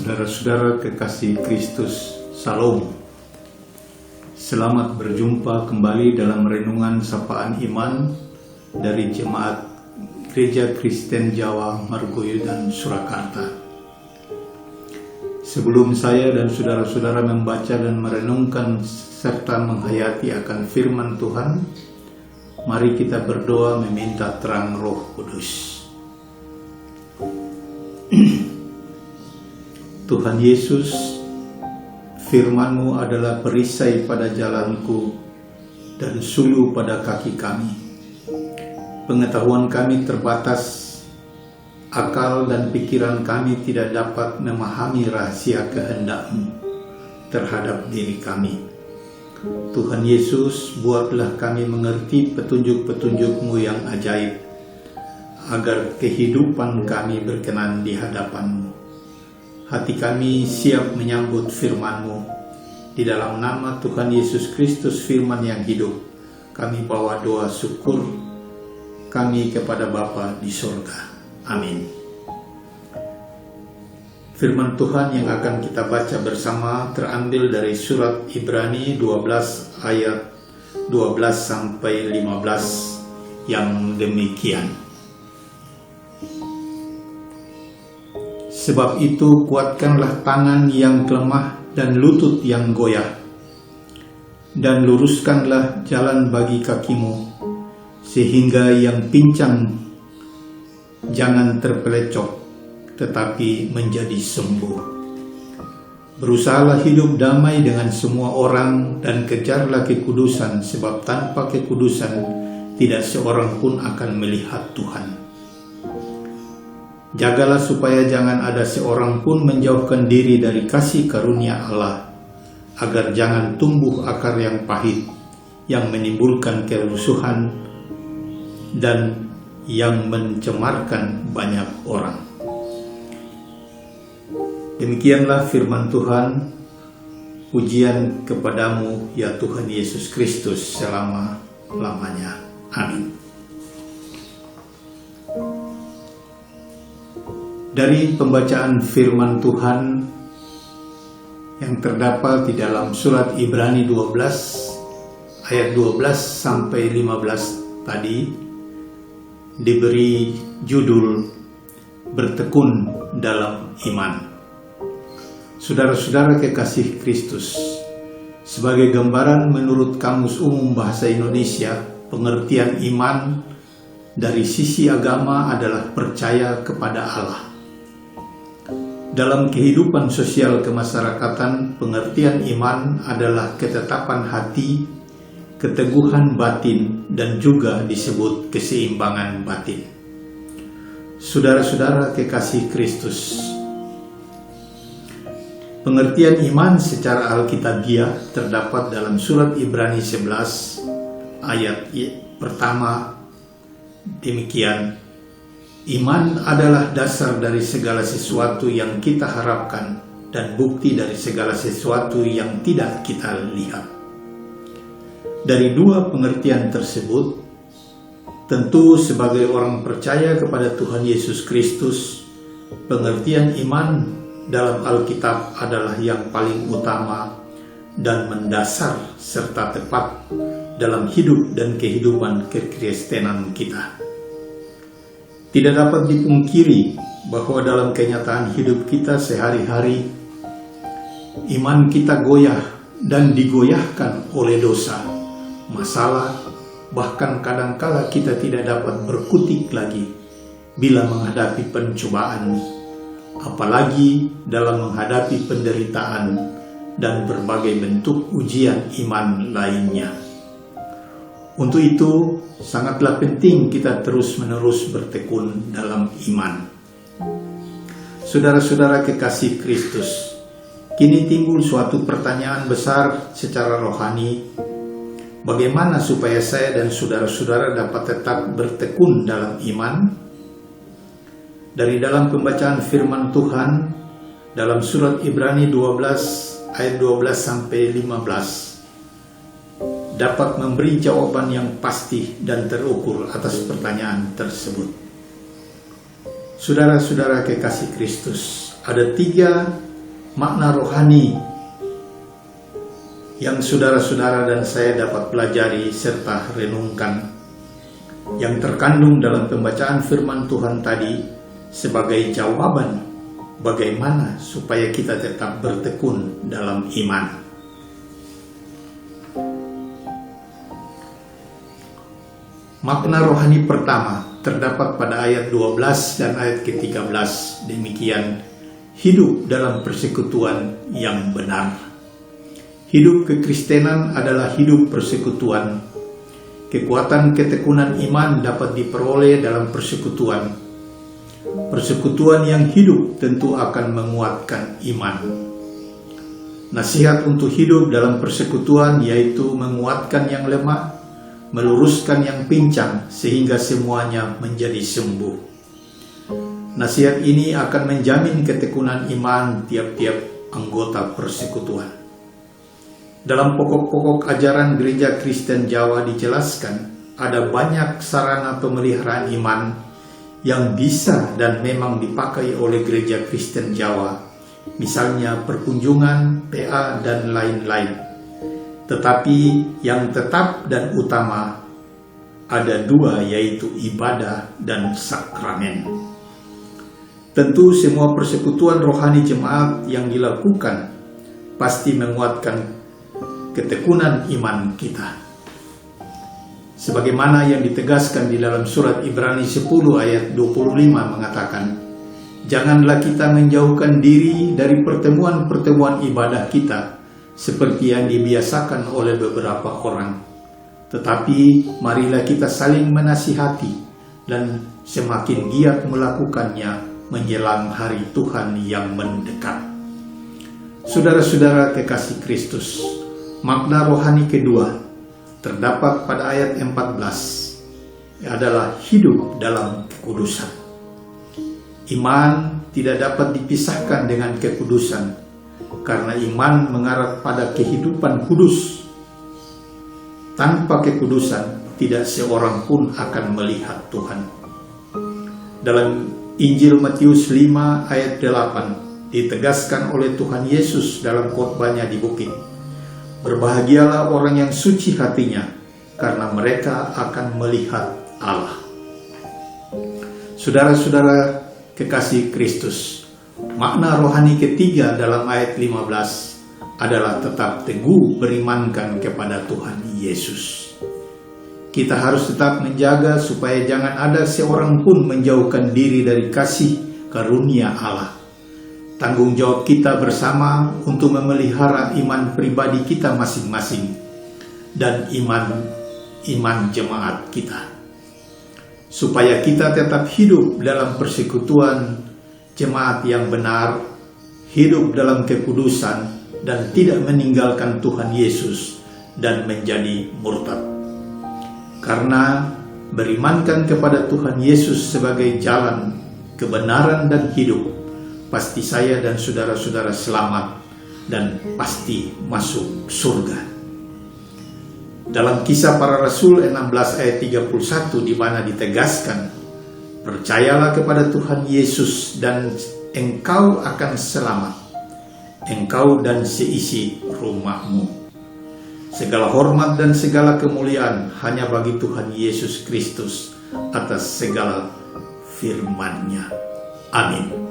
Saudara-saudara kekasih Kristus, Salam. Selamat berjumpa kembali dalam renungan sapaan iman dari Jemaat Gereja Kristen Jawa, Margoyo dan Surakarta. Sebelum saya dan saudara-saudara membaca dan merenungkan serta menghayati akan firman Tuhan, mari kita berdoa meminta terang Roh Kudus. Tuhan Yesus, firman-Mu adalah perisai pada jalanku dan suluh pada kaki kami. Pengetahuan kami terbatas, akal dan pikiran kami tidak dapat memahami rahasia kehendak-Mu terhadap diri kami. Tuhan Yesus, buatlah kami mengerti petunjuk-petunjuk-Mu yang ajaib, agar kehidupan kami berkenan di hadapan-Mu. Hati kami siap menyambut firman-Mu. Di dalam nama Tuhan Yesus Kristus, firman yang hidup, kami bawa doa syukur kami kepada Bapa di surga. Amin. Firman Tuhan yang akan kita baca bersama terambil dari surat Ibrani 12 ayat 12 sampai 15 yang demikian. Sebab itu kuatkanlah tangan yang lemah dan lutut yang goyah, dan luruskanlah jalan bagi kakimu, sehingga yang pincang jangan terpelecok, tetapi menjadi sembuh. Berusahalah hidup damai dengan semua orang dan kejarlah kekudusan, sebab tanpa kekudusan tidak seorang pun akan melihat Tuhan. Jagalah supaya jangan ada seorang pun menjauhkan diri dari kasih karunia Allah, agar jangan tumbuh akar yang pahit, yang menimbulkan kerusuhan dan yang mencemarkan banyak orang. Demikianlah firman Tuhan. Pujian kepadamu ya Tuhan Yesus Kristus selama-lamanya. Amin. Dari pembacaan firman Tuhan yang terdapat di dalam surat Ibrani 12 ayat 12 sampai 15 tadi, diberi judul bertekun dalam iman. Saudara-saudara kekasih Kristus, sebagai gambaran menurut Kamus Umum Bahasa Indonesia, pengertian iman dari sisi agama adalah percaya kepada Allah. Dalam kehidupan sosial kemasyarakatan, pengertian iman adalah ketetapan hati, keteguhan batin, dan juga disebut keseimbangan batin. Saudara-saudara kekasih Kristus, pengertian iman secara alkitabiah terdapat dalam surat Ibrani 11 ayat pertama demikian. Iman adalah dasar dari segala sesuatu yang kita harapkan dan bukti dari segala sesuatu yang tidak kita lihat. Dari dua pengertian tersebut, tentu sebagai orang percaya kepada Tuhan Yesus Kristus, pengertian iman dalam Alkitab adalah yang paling utama dan mendasar serta tepat dalam hidup dan kehidupan kekristenan kita. Tidak dapat dipungkiri bahwa dalam kenyataan hidup kita sehari-hari, iman kita goyah dan digoyahkan oleh dosa, masalah, bahkan kadangkala kita tidak dapat berkutik lagi bila menghadapi pencobaan, apalagi dalam menghadapi penderitaan dan berbagai bentuk ujian iman lainnya. Untuk itu, sangatlah penting kita terus-menerus bertekun dalam iman. Saudara-saudara kekasih Kristus, kini timbul suatu pertanyaan besar secara rohani. Bagaimana supaya saya dan saudara-saudara dapat tetap bertekun dalam iman? Dari dalam pembacaan firman Tuhan, dalam surat Ibrani 12 ayat 12 sampai 15, dapat memberi jawaban yang pasti dan terukur atas pertanyaan tersebut. Saudara-saudara kekasih Kristus, ada 3 makna rohani yang saudara-saudara dan saya dapat pelajari serta renungkan, yang terkandung dalam pembacaan firman Tuhan tadi sebagai jawaban bagaimana supaya kita tetap bertekun dalam iman. Makna rohani pertama terdapat pada ayat 12 dan ayat ke-13. Demikian, hidup dalam persekutuan yang benar. Hidup kekristenan adalah hidup persekutuan. Kekuatan ketekunan iman dapat diperoleh dalam persekutuan. Persekutuan yang hidup tentu akan menguatkan iman. Nasihat untuk hidup dalam persekutuan yaitu menguatkan yang lemah, meluruskan yang pincang sehingga semuanya menjadi sembuh. Nasihat ini akan menjamin ketekunan iman tiap-tiap anggota persekutuan. Dalam pokok-pokok ajaran Gereja Kristen Jawa dijelaskan ada banyak sarana pemeliharaan iman yang bisa dan memang dipakai oleh Gereja Kristen Jawa, misalnya perkunjungan, PA, dan lain-lain. Tetapi yang tetap dan utama ada dua, yaitu ibadah dan sakramen. Tentu semua persekutuan rohani jemaat yang dilakukan pasti menguatkan ketekunan iman kita. Sebagaimana yang ditegaskan di dalam surat Ibrani 10 ayat 25 mengatakan, janganlah kita menjauhkan diri dari pertemuan-pertemuan ibadah kita seperti yang dibiasakan oleh beberapa orang. Tetapi marilah kita saling menasihati dan semakin giat melakukannya menjelang hari Tuhan yang mendekat. Saudara-saudara kekasih Kristus, makna rohani kedua terdapat pada ayat 14, adalah hidup dalam kekudusan. Iman tidak dapat dipisahkan dengan kekudusan, karena iman mengarah pada kehidupan kudus. Tanpa kekudusan, tidak seorang pun akan melihat Tuhan. Dalam Injil Matius 5 ayat 8 ditegaskan oleh Tuhan Yesus dalam khotbahnya di bukit, berbahagialah orang yang suci hatinya, karena mereka akan melihat Allah. Saudara-saudara kekasih Kristus, makna rohani ketiga dalam ayat 15 adalah tetap teguh berimankan kepada Tuhan Yesus. Kita harus tetap menjaga supaya jangan ada seorang pun menjauhkan diri dari kasih karunia Allah. Tanggung jawab kita bersama untuk memelihara iman pribadi kita masing-masing dan iman jemaat kita, supaya kita tetap hidup dalam persekutuan jemaat yang benar, hidup dalam kekudusan, dan tidak meninggalkan Tuhan Yesus dan menjadi murtad. Karena berimankan kepada Tuhan Yesus sebagai jalan, kebenaran, dan hidup, pasti saya dan saudara-saudara selamat dan pasti masuk surga. Dalam Kisah Para Rasul 16 ayat 31 di mana ditegaskan, percayalah kepada Tuhan Yesus dan engkau akan selamat, engkau dan seisi rumahmu. Segala hormat dan segala kemuliaan hanya bagi Tuhan Yesus Kristus atas segala firman-Nya. Amin.